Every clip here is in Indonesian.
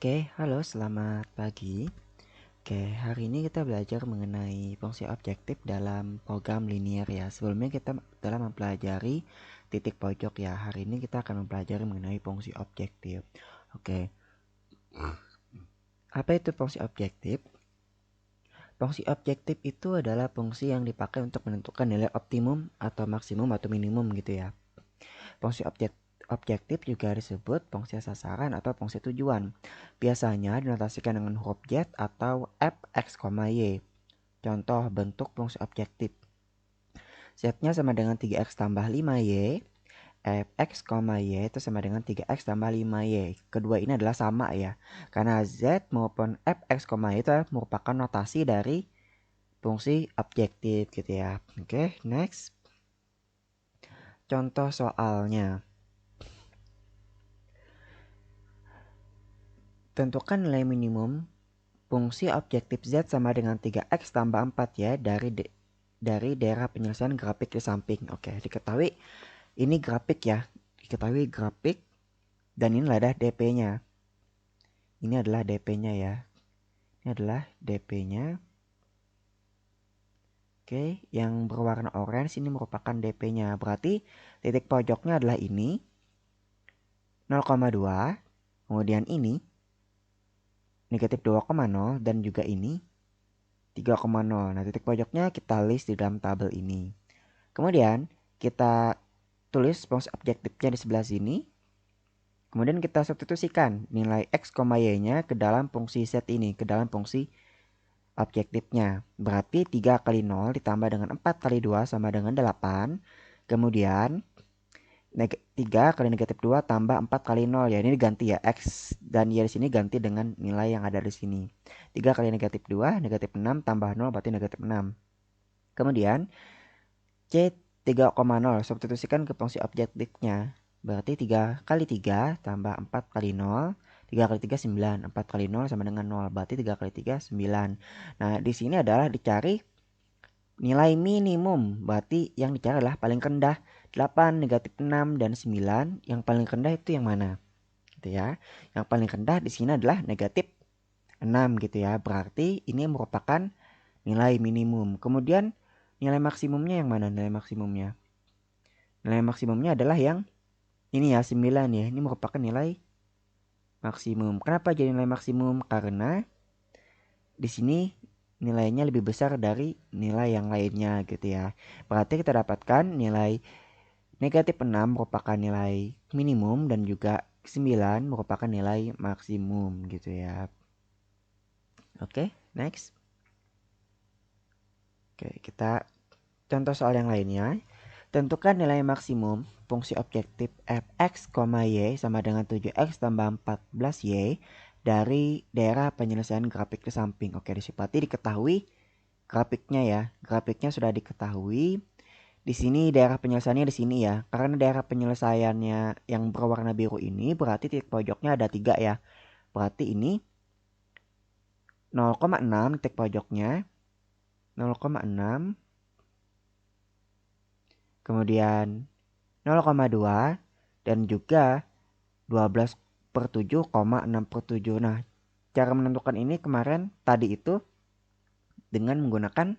Oke, halo, selamat pagi. Oke, hari ini kita belajar mengenai fungsi objektif dalam program linear ya. Sebelumnya kita telah mempelajari titik pojok ya. Hari ini kita akan mempelajari mengenai fungsi objektif. Oke, apa itu fungsi objektif? Fungsi objektif itu adalah fungsi yang dipakai untuk menentukan nilai optimum atau maksimum atau minimum gitu ya. Fungsi objektif juga disebut fungsi sasaran atau fungsi tujuan. Biasanya dinotasikan dengan huruf Z atau f, x, y. Contoh bentuk fungsi objektif. Z-nya sama dengan 3x tambah 5y. F, x, y itu sama dengan 3x tambah 5y. Kedua ini adalah sama ya. Karena Z maupun f, x, y itu merupakan notasi dari fungsi objektif gitu ya. Oke, next. Contoh soalnya. Tentukan nilai minimum fungsi objektif Z sama dengan 3x tambah 4 ya dari daerah penyelesaian grafik di samping. Oke, diketahui ini grafik ya. Diketahui grafik dan ini adalah DP-nya. Ini adalah DP-nya ya. Ini adalah DP-nya. Oke, yang berwarna orange ini merupakan DP-nya. Berarti titik pojoknya adalah ini 0,2. Kemudian ini negatif 2,0 dan juga ini 3,0. Nah, titik pojoknya kita list di dalam tabel ini. Kemudian kita tulis fungsi objektifnya di sebelah sini. Kemudian kita substitusikan nilai x, y-nya ke dalam fungsi z ini, ke dalam fungsi objektifnya. Berarti 3 kali 0 ditambah dengan 4 kali 2 sama dengan 8. Kemudian 3 kali negatif 2 tambah 4 kali 0 ya. Ini diganti ya, x dan y di sini ganti dengan nilai yang ada di sini. 3 kali negatif 2, negatif 6 tambah 0 berarti negatif 6. Kemudian C 3,0 substitusikan ke fungsi objektifnya. Berarti 3 kali 3 tambah 4 kali 0. 3 kali 3 9. 4 kali 0 sama dengan 0. Berarti 3 kali 3 9. Nah, di sini adalah dicari nilai minimum. Berarti yang dicari adalah paling rendah 8, negatif 6, dan 9. Yang paling rendah itu yang mana? Gitu ya. Yang paling rendah di sini adalah negatif 6 gitu ya. Berarti ini merupakan nilai minimum. Kemudian nilai maksimumnya yang mana? Nilai maksimumnya adalah yang ini ya, 9 ya. Ini merupakan nilai maksimum. Kenapa jadi nilai maksimum? Karena di sini nilainya lebih besar dari nilai yang lainnya gitu ya. Berarti kita dapatkan nilai negatif 6 merupakan nilai minimum dan juga 9 merupakan nilai maksimum gitu ya. Oke, next. Oke, kita contoh soal yang lainnya. Tentukan nilai maksimum fungsi objektif f(x, y) sama dengan 7x tambah 14y dari daerah penyelesaian grafik di samping. Oke, disipati diketahui grafiknya ya. Grafiknya sudah diketahui. Di sini daerah penyelesaiannya di sini ya. Karena daerah penyelesaiannya yang berwarna biru ini berarti titik pojoknya ada 3 ya. Berarti ini 0,6 titik pojoknya. 0,6. Kemudian 0,2 dan juga 12/7,6/7. Nah, cara menentukan ini kemarin tadi itu dengan menggunakan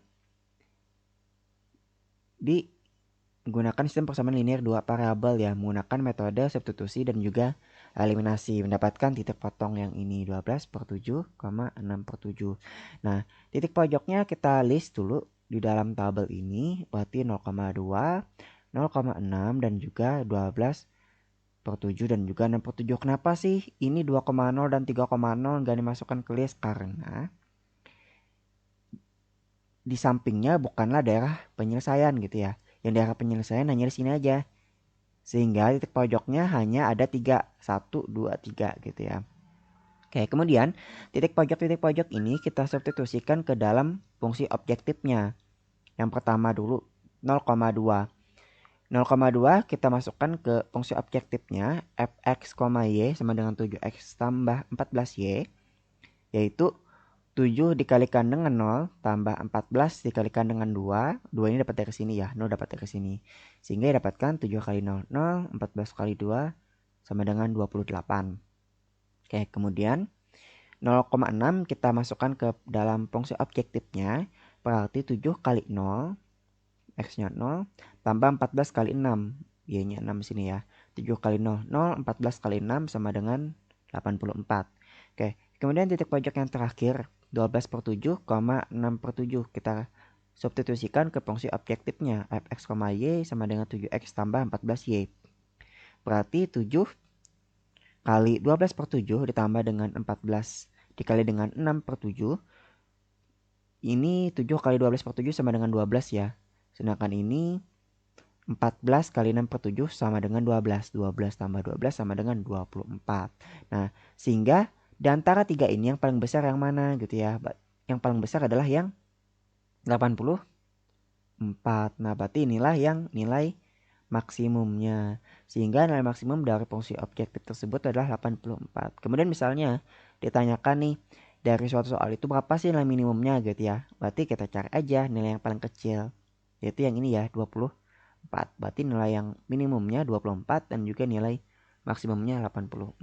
sistem persamaan linear 2 variabel ya, menggunakan metode substitusi dan juga eliminasi, mendapatkan titik potong yang ini 12/7,6/7. Nah, titik pojoknya kita list dulu di dalam tabel ini, berarti 0,2, 0,6 dan juga 12/7 dan juga 6/7. Kenapa sih ini 2,0 dan 3,0 nggak dimasukkan ke list? Karena di sampingnya bukanlah daerah penyelesaian gitu ya. Yang daerah penyelesaian hanya di sini aja. Sehingga titik pojoknya hanya ada 3, 1, 2, 3 gitu ya. Oke, kemudian titik pojok ini kita substitusikan ke dalam fungsi objektifnya. Yang pertama dulu 0,2. 0,2 kita masukkan ke fungsi objektifnya f(x, y) sama dengan 7x tambah 14y, yaitu 7 dikalikan dengan 0 tambah 14 dikalikan dengan 2. 2 ini dapat dari sini ya, 0 dapat dari sini. Sehingga dapatkan 7 kali 0, 0, 14 kali 2 sama dengan 28. Oke, kemudian 0,6 kita masukkan ke dalam fungsi objektifnya, berarti 7 kali 0, X-nya 0, tambah 14 kali 6, Y-nya 6 sini ya. 7 kali 0, 0, 14 kali 6 sama dengan 84. Oke, kemudian titik pojok yang terakhir, 12 per 7, 6 per 7. Kita substitusikan ke fungsi objektifnya, fx, y sama dengan 7x tambah 14y. Berarti 7 kali 12 per 7 ditambah dengan 14 dikali dengan 6 per 7. Ini 7 kali 12 per 7 sama dengan 12 ya. Sedangkan ini 14 kali 6 per 7 sama dengan 12. 12 tambah 12 sama dengan 24. Nah, sehingga di antara tiga ini yang paling besar yang mana gitu ya. Yang paling besar adalah yang 84. Nah, berarti inilah yang nilai maksimumnya. Sehingga nilai maksimum dari fungsi objektif tersebut adalah 84. Kemudian misalnya ditanyakan nih, dari suatu soal itu berapa sih nilai minimumnya gitu ya. Berarti kita cari aja nilai yang paling kecil. Yaitu yang ini ya, 24. Berarti nilai yang minimumnya 24 dan juga nilai maksimumnya 84.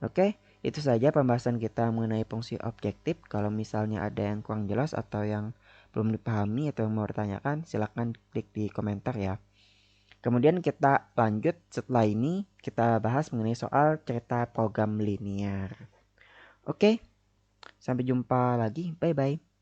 Oke, itu saja pembahasan kita mengenai fungsi objektif. Kalau misalnya ada yang kurang jelas atau yang belum dipahami atau yang mau ditanyakan, silahkan klik di komentar ya. Kemudian kita lanjut setelah ini kita bahas mengenai soal cerita program linear. Oke, sampai jumpa lagi. Bye-bye.